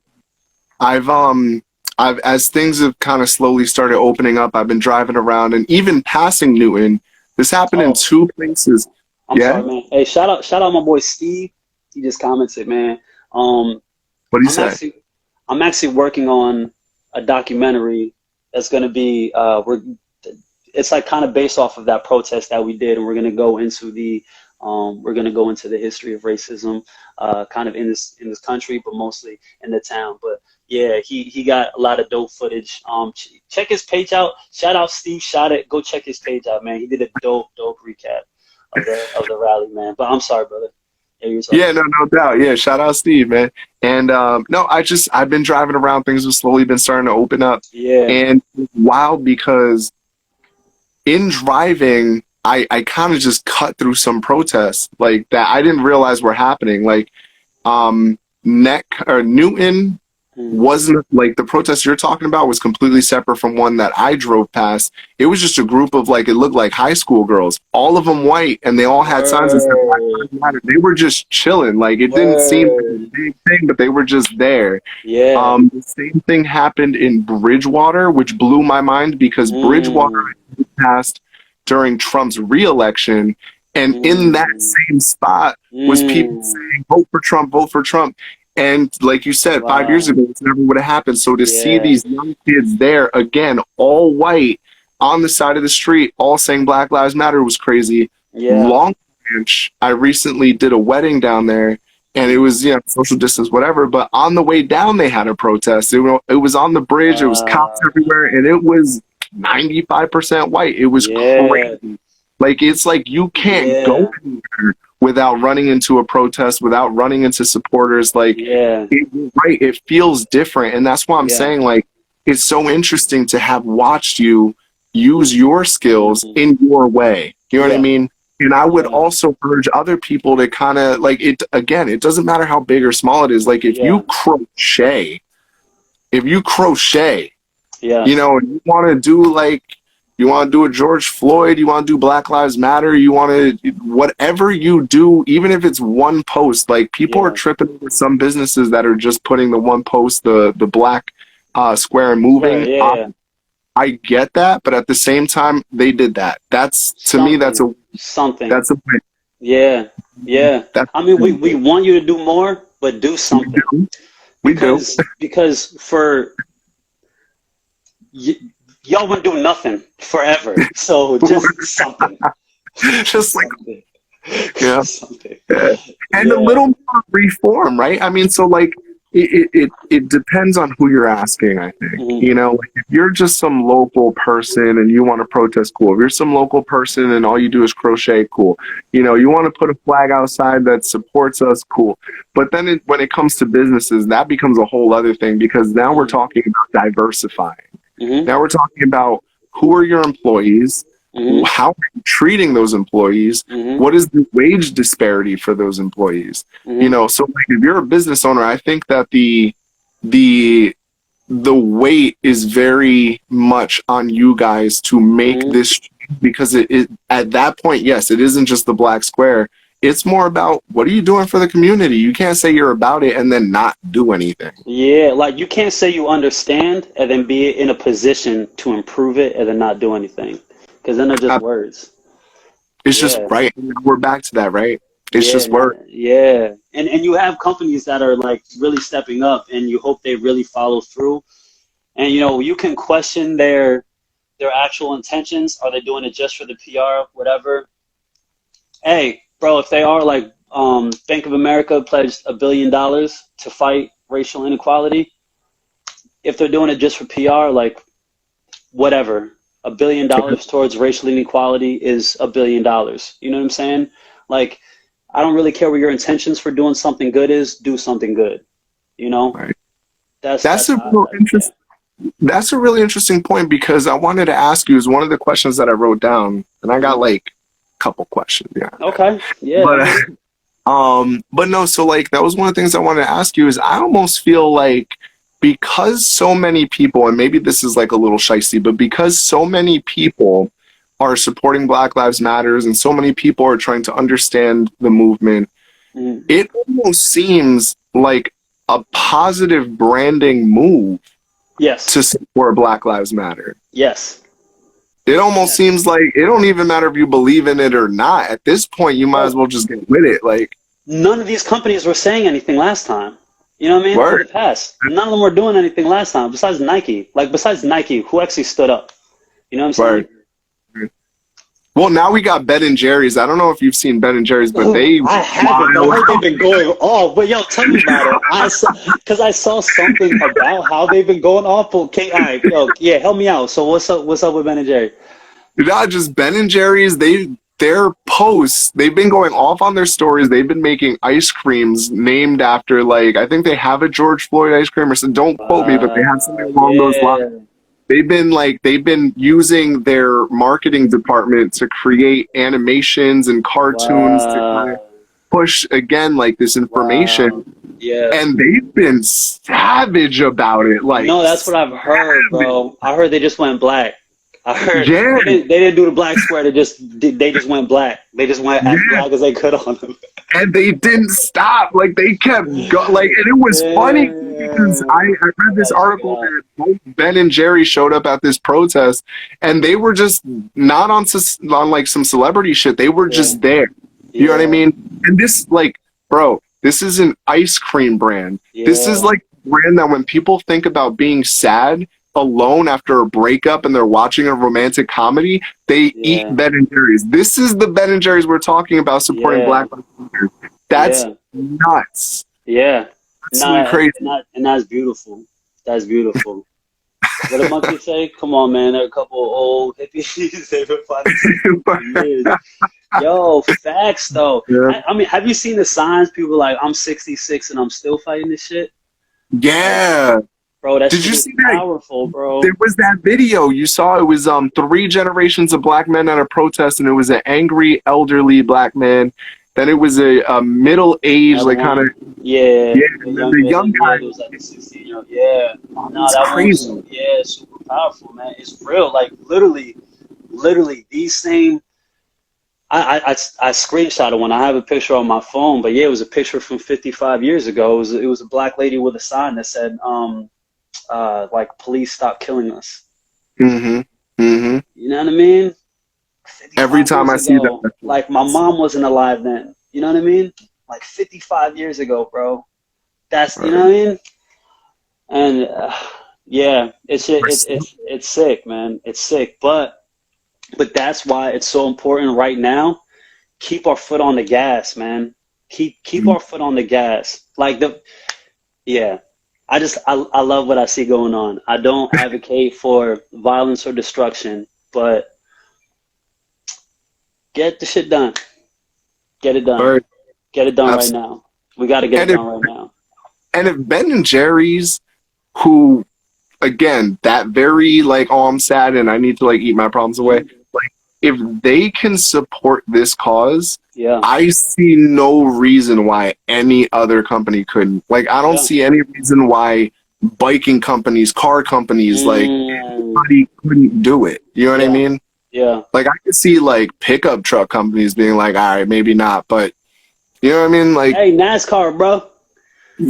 I've as things have kind of slowly started opening up, I've been driving around and even passing Newton. This happened in Oh, two places. I'm Yeah? sorry, man. Hey, shout out my boy Steve. He just commented, man. What do you I'm say? actually I'm actually working on a documentary that's going to be it's like kind of based off of that protest that we did, and we're going to go into the history of racism, kind of in this country, but mostly in the town. But yeah, he got a lot of dope footage. Check his page out. Shout out Steve Shot It. Go check his page out, man. He did a dope recap of the rally, man. But I'm sorry, brother. Yeah, you're Yeah, talking. no doubt. Yeah, shout out Steve, man. And no, I've been driving around, things have slowly been starting to open up. Yeah. And it's wild because in driving, I kind of just cut through some protests like that I didn't realize were happening. Like Neck or Newton Mm. wasn't like the protest you're talking about was completely separate from one that I drove past. It was just a group of like it looked like high school girls, all of them white, and they all had signs that said Black Word. Lives Matter. They were just chilling. Like it didn't seem like a Word. big thing, but they were just there. Yeah. The same thing happened in Bridgewater, which blew my mind because Bridgewater Mm. passed during Trump's reelection, and in that Mm. same spot was people Mm. saying vote for Trump, vote for Trump. And like you said, 5 years Wow. ago, it never would have happened. So to see Yeah. these young kids there again, all white, on the side of the street, all saying Black Lives Matter was crazy. Yeah. Long Branch, I recently did a wedding down there, and it Mm. was social distance, whatever. But on the way down, they had a protest. It was on the bridge. It was cops Wow. everywhere, and it was 95% white. It was Yeah. crazy. Like it's like you can't go Yeah. anywhere without running into a protest, without running into supporters. Like Yeah. right, it feels different, and that's why I'm Yeah. saying like it's so interesting to have watched you use your skills Mhm. in your way. You know what I Yeah. mean? And I would Yeah. also urge other people to kind of like it again, it doesn't matter how big or small it is. Like Yeah. if you crochet, Yeah. you want to do like you want to do a George Floyd, you want to do Black Lives Matter, you want to whatever you do, even if it's one post. Like people are Yeah. tripping over some businesses that are just putting the one post, the black square and Square. moving. Yeah. I get that, but at the same time, they did that. That's to me, Something. Something. that's a win. Yeah. Yeah. That's I mean, we want you to do more, but do we something do. We do. because for y'all wouldn't do nothing forever. So just something. Just like Something. yeah. Something. And a Yeah. little more reform, right? I mean, so like it depends on who you're asking, I think. Mm-hmm. You know, like if you're just some local person and you want to protest, cool. If you're some local person and all you do is crochet, cool. You know, you want to put a flag outside that supports us, cool. But then when it comes to businesses, that becomes a whole other thing, because now we're talking about diversifying. Mm-hmm. Now we're talking about who are your employees, Mm-hmm. how are you treating those employees, Mm-hmm. what is the wage disparity for those employees. You Mm-hmm. know, so like if you're a business owner, I think that the weight is very much on you guys to make Mm-hmm. this, because it at that point, yes, it isn't just the black square. It's more about what are you doing for the community. You can't say you're about it and then not do anything. Yeah, like you can't say you understand and then be in a position to improve it and then not do anything, because then they're just words. It's just Yeah. right. We're back to that, right? It's Yeah, just work. yeah. And you have companies that are like really stepping up and you hope they really follow through. And you know, you can question their actual intentions. Are they doing it just for the PR, whatever? Hey, bro, if they are like Bank of America pledged $1 billion to fight racial inequality, if they're doing it just for PR, like whatever. $1 billion towards racial inequality is $1 billion. You know what I'm saying? Like, I don't really care what your intentions for doing something good is. Do something good. You know, Right. that's A how real yeah. interest. That's a really interesting point, because I wanted to ask you, is one of the questions that I wrote down, and I got Mhm. like a couple questions, yeah. Okay. Yeah. But but no, so like that was one of the things I wanted to ask you, is I almost feel like, because so many people, and maybe this is like a little shicey, but because so many people are supporting Black Lives Matters and so many people are trying to understand the movement, Mhm. it almost seems like a positive branding move to Yes. support Black Lives Matter. Yes. It almost Yes. seems like it don't even matter if you believe in it or not. At this point, you might as Bro, well just get with it. Like, none of these companies were saying anything last time. You know what I mean? In the word. past, none of them were doing anything last time besides Nike. Like besides Nike, who actually stood up? You know what I'm saying? Word. Well, now we got Ben and Jerry's. I don't know if you've seen Ben and Jerry's, but they I haven't, but I wild heard they've out. been going off. But yo, tell me about it. Because I saw something about how they've been going off. Okay, all right, yo, yeah, help me out. So what's up? What's up with Ben and Jerry? Not just Ben and Jerry's. Their posts, they've been going off on their stories. They've been making ice creams named after, like, I think they have a George Floyd ice cream, or so. Don't quote me, but they have something along those lines. Yeah. They've been using their marketing department to create animations and cartoons to kind of Wow. push, again, like this Wow. information, Yeah. and they've been savage about it, like No, that's what I've heard, savage. bro. I heard they just went black. I heard Yeah, they didn't do the black square. They just went black. They just went as yeah, black as they could on them. and they didn't stop. Like they kept like, and it was funny because Yeah. I read I this gotta check it article out. that both Ben and Jerry showed up at this protest, and they were just not on on like some celebrity shit. They were Yeah. just there. You know what I Yeah. mean? And this, like, bro, this is an ice cream brand. This is Yeah. like a brand that when people think about being sad alone after a breakup and they're watching a romantic comedy, they eat Yeah. Ben and Jerry's. This is the Ben and Jerry's we're talking about supporting Yeah. Black Lives Matter. That's Yeah. nuts. Yeah. Absolutely crazy. And that's beautiful. That's beautiful. What did Monkey say? Come on, man. They're a couple of old hippies. They've been fighting since the 50 years. Yo, facts though. Yeah. I mean, have you seen the signs? People like, I'm 66 and I'm still fighting this shit. Like, Yeah. bro, that Did shit you is see that? powerful, bro. There was that video you saw. It was 3 generations of black men at a protest, and it was an angry elderly black man. Then it was a middle aged, Another like kind of, one. Yeah, yeah, the and then the young young man. Yeah, guy. there was like a 16-year-old. Yeah. It No, was that one was, crazy. yeah, super powerful, man. It's real. Like, literally, these same. I screenshotted one. I have a picture on my phone, but yeah, it was a picture from 55 years ago. It was a black lady with a sign that said, like, please stop killing us. Mm-hmm. Mm-hmm. You know what I mean? Every 55 time years I see that, ago. Like, my mom wasn't alive then. You know what I mean? Like 55 years ago, bro. That's, you know what I mean? And yeah, it's sick, man. It's sick, but that's why it's so important right now. Keep our foot on the gas, man. Keep our foot on the gas. Like yeah. I love what I see going on. I don't advocate for violence or destruction, but get the shit done. Get it done. Or Get it done right absolutely. now. We got to get it And if done right now. and if Ben and Jerry's, who again, that very like, oh, I'm sad and I need to like eat my problems away. Mhm. Like, if they can support this cause, Yeah. I see no reason why any other company couldn't. Like, I don't Yeah. see any reason why biking companies, car companies, like Mm, anybody couldn't do it. You know what I yeah. mean? Yeah. Like, I could see like pickup truck companies being like, all right, maybe not, but you know what I mean? Like, Hey, NASCAR, bro.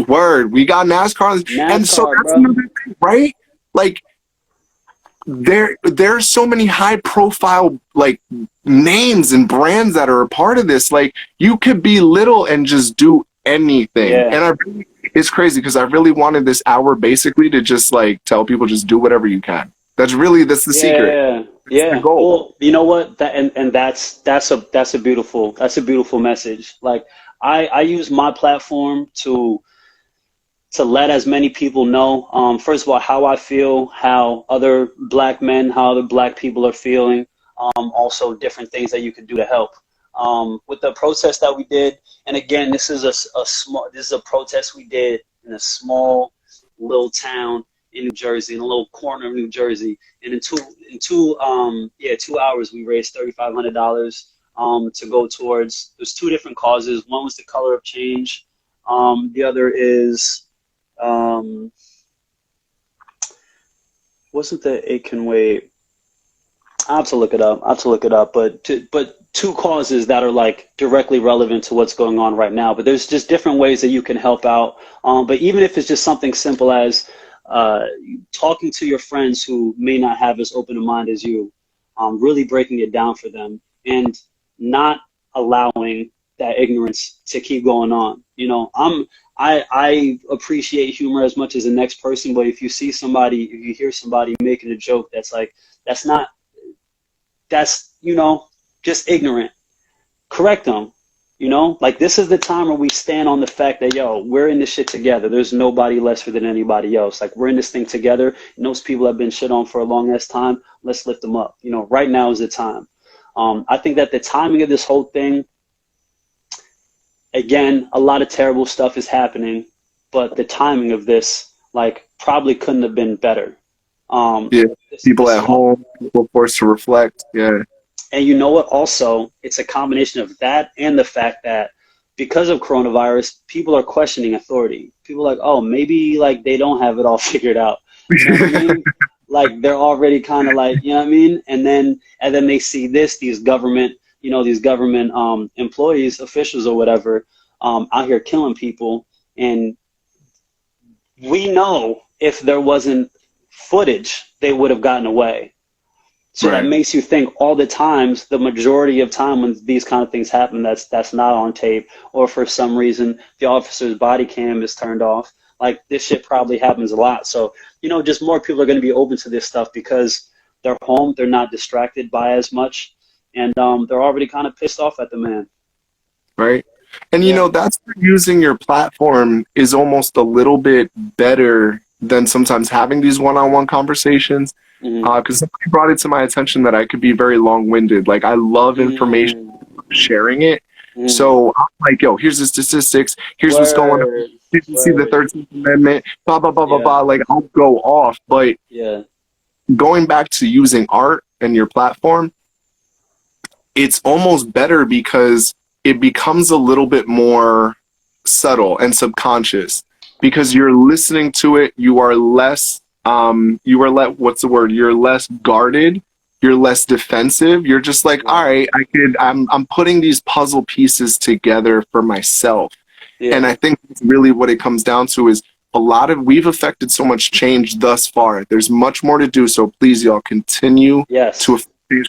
word, we got NASCAR, and so NASCAR, that's bro. another thing, right? Like, there's so many high profile like names and brands that are a part of this. Like, you could be little and just do anything. Yeah. And it's crazy because I really wanted this hour basically to just like tell people just do whatever you can. That's the secret. Yeah. It's the Yeah. goal. Well, you know what? That and that's a beautiful message. Like I use my platform to let as many people know, first of all, how I feel, how other black men, how other black people are feeling, also different things that you can do to help. With the protest that we did, and again, this is a protest we did in a small little town in New Jersey, in a little corner of New Jersey, and in 2 hours we raised $3,500 to go towards. There's two different causes. One was the color of change. The other is um, wasn't the It Can Wait? I have to look it up. I have to look it up. But two causes that are like directly relevant to what's going on right now. But there's just different ways that you can help out. But even if it's just something simple as uh, talking to your friends who may not have as open a mind as you, really breaking it down for them and not allowing that ignorance to keep going on. I appreciate humor as much as the next person, but if you hear somebody making a joke that's like that's not that's just ignorant, correct them. Like this is the time where we stand on the fact that we're in this shit together. There's nobody lesser than anybody else. Like we're in this thing together, and those people have been shit on for a long ass time. Let's lift them up. Right now is the time. I think that the timing of this whole thing, again, a lot of terrible stuff is happening, but the timing of this, like, probably couldn't have been better. Um, Yeah. People this at is all, home, people forced to reflect. Yeah. and you know what? Also, it's a combination of that and the fact that because of coronavirus, people are questioning authority. People are like, oh, maybe like they don't have it all figured out. You know what I mean? Like they're already kind of like, you know what I mean? And then they see these government employees, officials or whatever, out here killing people, and we know if there wasn't footage, they would have gotten away. So that Right. makes you think all the times, the majority of time when these kind of things happen, that's not on tape, or for some reason the officer's body cam is turned off. Like this shit probably happens a lot. So just more people are going to be open to this stuff because they're home, they're not distracted by as much, and they're already kind of pissed off at the man. Right. And Yeah. that's where using your platform is almost a little bit better than sometimes having these one-on-one conversations. Mm-hmm. Because somebody brought it to my attention that I could be very long-winded. Like, I love information, Mm, sharing it. mm. So I'm like, yo, here's the statistics. Here's what's going on. Word. Did you see the Word. 13th Amendment? Blah, blah, blah, blah, Yeah. blah. Like, I'll go off. But Yeah. going back to using art and your platform, it's almost better because it becomes a little bit more subtle and subconscious because you're listening to it. You are less what's the word, you're less guarded, you're less defensive. You're just like, all Yeah. right, I'm putting these puzzle pieces together for myself. And Yeah. I think that's really what it comes down to is we've affected so much change thus far. There's much more to do. So please, y'all, continue to Yes.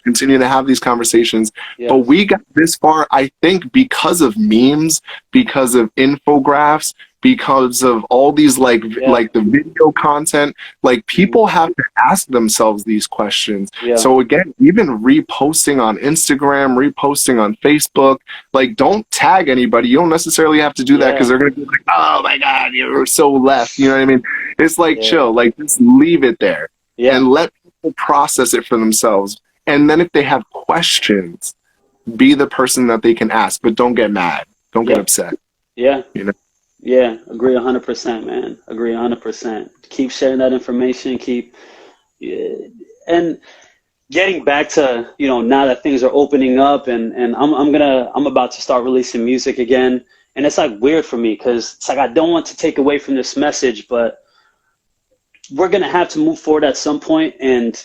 continue to have these conversations. But Yes. we got this far, I think, because of memes, because of infographics, because of all these like Yeah. the video content. Like people have to ask themselves these questions. Yeah. So again, even reposting on Instagram, reposting on Facebook, like don't tag anybody. You don't necessarily have to do that because Yeah. they're gonna be like, oh my God, you're so left. You know what I mean? It's like Yeah. chill, like just leave it there Yeah. and let people process it for themselves. And then if they have questions, be the person that they can ask, but don't get mad. Don't get Yeah. upset. Yeah. You know? Yeah. Agree 100%, man. Agree 100%. Keep sharing that information. Yeah, and getting back to, now that things are opening up and I'm about to start releasing music again. And it's like weird for me because it's like I don't want to take away from this message, but we're gonna have to move forward at some point, and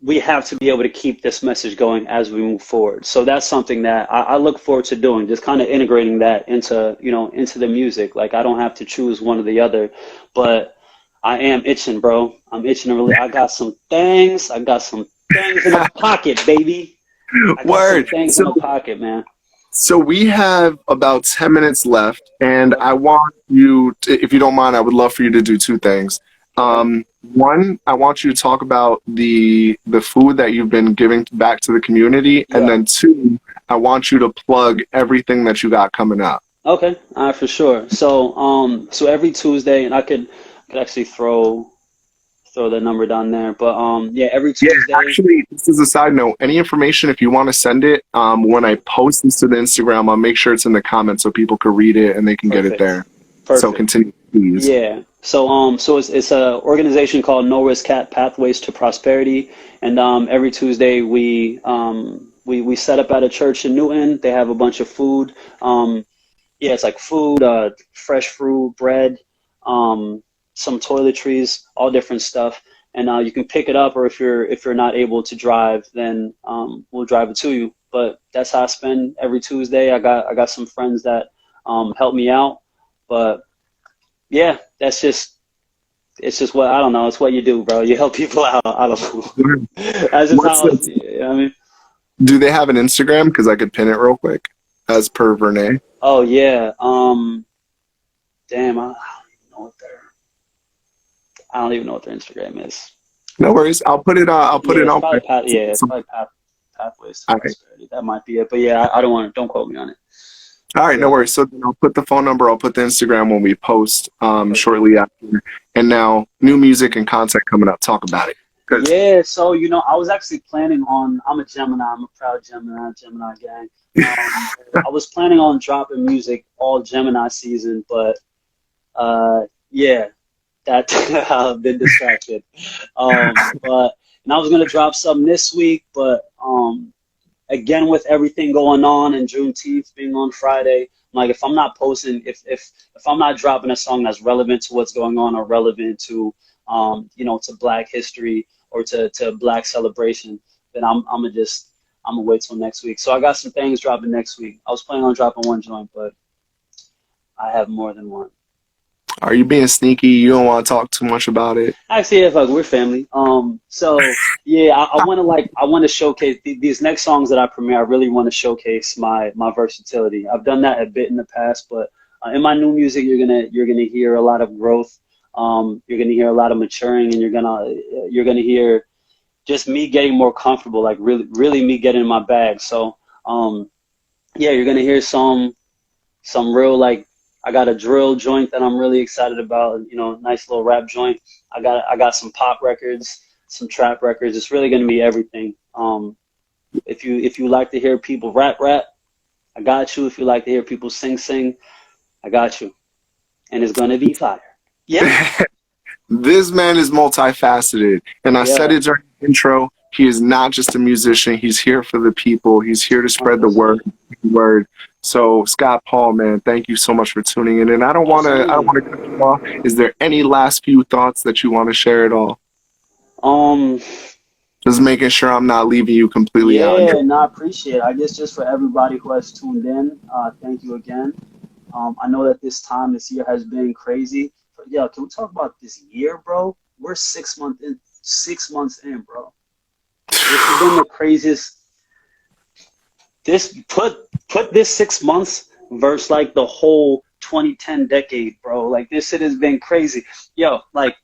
we have to be able to keep this message going as we move forward. So that's something that I look forward to doing, just kind of integrating that into the music. Like I don't have to choose one or the other, but I am itching, bro. I'm itching to really. I got some things. I got some things in the pocket, baby. I got some Word. things in the pocket, man. So we have about 10 minutes left, and Okay. I want you, if you don't mind, I would love for you to do two things. Okay. One, I want you to talk about the food that you've been giving back to the community, and Yeah. then two, I want you to plug everything that you got coming up. Okay. All right, for sure. So every Tuesday, and I could actually throw the number down there, but yeah, every Yeah, Tuesday. actually, this is a side note. Any information, if you want to send it, when I post this to the Instagram, I'll make sure it's in the comments so people can read it and they can get it Perfect. there. So Perfect. continue, please. Yeah. So it's a organization called No Risk Cat Pathways to Prosperity, and every Tuesday we set up at a church in Newton. They have a bunch of food. Yeah, it's like food, fresh fruit, bread, some toiletries, all different stuff, and you can pick it up, or if you're not able to drive, then we'll drive it to you. But that's how I spend every Tuesday. I got some friends that help me out, but yeah, it's just what I don't know. It's what you do, bro. You help people out. I don't know. That's just What's how the, I mean. do they have an Instagram? Because I could pin it real quick as per Vernay. Oh yeah. Damn. I don't even know what their Instagram is. No worries. I'll put it. I'll put Yeah, it it's out probably there. path. Yeah, it's probably pathways to All right. prosperity. That might be it. But yeah, I don't want to. Don't quote me on it. All right. No Yeah. worries. So then I'll put the phone number. I'll put the Instagram when we post Perfect. shortly after. And now new music and content coming up. Talk about it. Because Yeah. So I was actually planning on. I'm a Gemini. I'm a proud Gemini. Gemini gang. I was planning on dropping music all Gemini season, but yeah, that I've been distracted. But and I was gonna drop something this week, but again with everything going on and Juneteenth being on Friday, like if I'm not posting, if I'm not dropping a song that's relevant to what's going on or relevant to to Black history or to Black celebration, then I'm gonna wait till next week. So I got some things dropping next week. I was planning on dropping one joint, but I have more than one. are you being sneaky? You don't want to talk too much about it. Actually, yeah, fuck, we're family. So yeah, I want to showcase these next songs that I premiere. I really want to showcase my versatility. I've done that a bit in the past, but in my new music, you're gonna hear a lot of growth. You're gonna hear a lot of maturing, and you're gonna hear just me getting more comfortable, like really me getting in my bag. So yeah, you're gonna hear some real like I got a drill joint that I'm really excited about. Nice little rap joint. I got some pop records, some trap records. It's really gonna be everything. If you like to hear people rap, I got you. If you like to hear people sing, I got you. And it's gonna be fire. Yeah, This man is multifaceted. And I said yeah, it during the intro. He is not just a musician. He's here for the people. He's here to spread the 100%. word. So Scott Paul, man, thank you so much for tuning in. And I don't Absolutely. want to cut you off. Is there any last few thoughts that you want to share at all? Um, Just making sure I'm not leaving you completely out. yeah, no, I appreciate it. I guess just for everybody who has tuned in, thank you again. I know that this year has been crazy. But yeah, can we talk about this year, bro? We're 6 months in. 6 months in, bro. This has been the craziest. This put this 6 months versus like the whole 2010 decade, bro. Like this shit has been crazy. Yo, like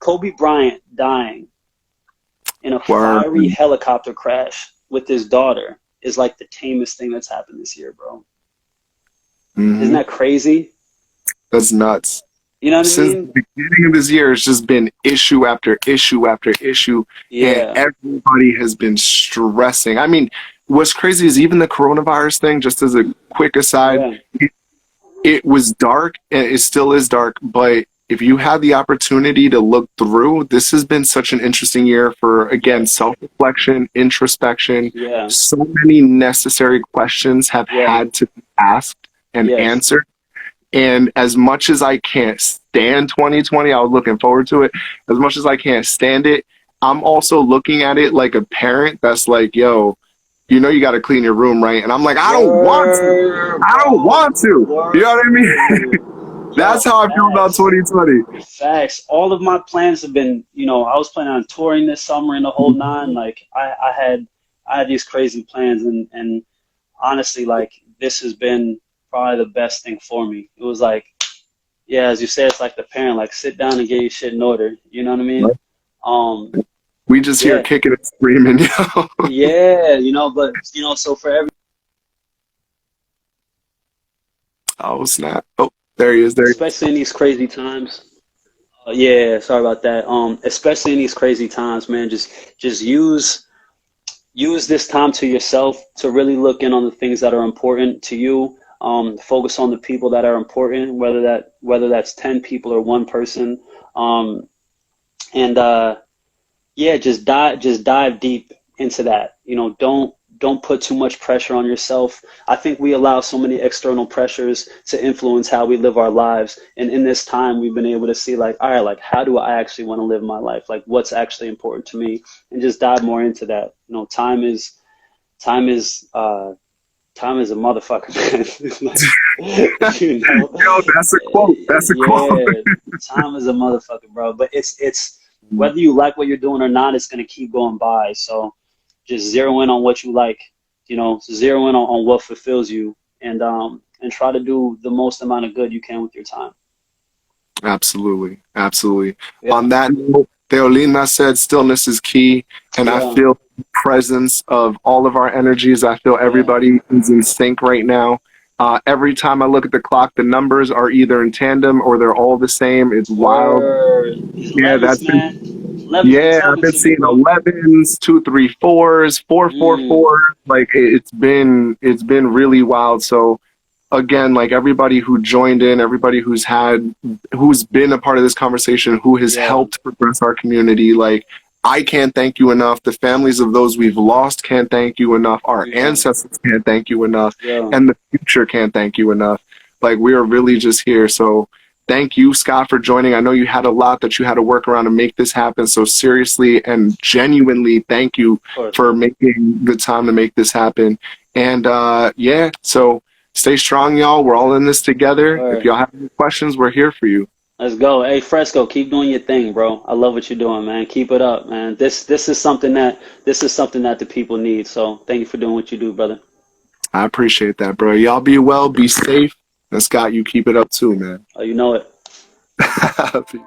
Kobe Bryant dying in a Word. fiery helicopter crash with his daughter is like the tamest thing that's happened this year, bro. Isn't Hmm. that crazy? That's nuts. You know what I Since mean? the beginning of this year, it's just been issue after issue after issue, and Yeah, everybody has been stressing. I mean, what's crazy is even the coronavirus thing, just as a quick aside, yeah, it was dark and it still is dark, but if you had the opportunity to look through, this has been such an interesting year for, again, yes, self-reflection, introspection. yeah, So many necessary questions have yeah, had to be asked and yes. answered. And as much as I can't stand 2020, I was looking forward to it. As much as I can't stand it, I'm also looking at it like a parent that's like, yo, you know, you got to clean your room, right? And I'm like, I don't want to. Word, I don't bro. want to. You know what I mean? Word. That's Yo, how I feel about facts. 2020. Facts. All of my plans have been, I was planning on touring this summer and the whole nine. Like I had these crazy plans and honestly, like this has been probably the best thing for me. It was like, yeah, as you said, it's like the parent, like sit down and get your shit in order. You know what I mean? Um, We just hear yeah, kicking and screaming, yo. yeah, but so for every, Oh, snap. Oh, there he is. There he is. especially in these crazy times. Yeah, sorry about that. Especially in these crazy times, man, just use this time to yourself to really look in on the things that are important to you. Focus on the people that are important, whether that's 10 people or one person. And yeah, just dive deep into that. Don't put too much pressure on yourself. I think we allow so many external pressures to influence how we live our lives. And in this time, we've been able to see like, all right, like how do I actually want to live my life? Like what's actually important to me, and just dive more into that. Time is time is a motherfucker, man. Like, Yo, that's a quote. That's a quote. yeah, time is a motherfucker, bro. But it's whether you like what you're doing or not, it's gonna keep going by. So just zero in on what you like, zero in on what fulfills you, and try to do the most amount of good you can with your time. Absolutely. Absolutely. On Yeah, that note, Theolina said stillness is key. And I yeah, feel the presence of all of our energies. I feel yeah. everybody is in sync right now. Every time I look at the clock, the numbers are either in tandem or they're all the same. It's wild. Word. These Yeah, levels, man. Levels be yeah, I've talking been to me, seeing bro. 11s, 2 3 4s, 4 4 4. Mm, Like it's been really wild. So again, like everybody who joined in, everybody who's been a part of this conversation, who has yeah, helped progress our community, like I can't thank you enough. The families of those we've lost can't thank you enough. Our yeah, ancestors can't thank you enough. yeah. And the future can't thank you enough. Like we are really just here. So thank you, Scott, for joining. I know you had a lot that you had to work around to make this happen. So seriously and genuinely, thank you Of course, for man. making the time to make this happen. And yeah, so stay strong, y'all. We're all in this together. If Word. y'all have any questions, we're here for you. Let's go. Hey, Fresco, keep doing your thing, bro. I love what you're doing, man. Keep it up, man. This is something that the people need. So thank you for doing what you do, brother. I appreciate that, bro. Y'all be well, be safe. And Scott, you keep it up too, man. Oh, you know it. Peace.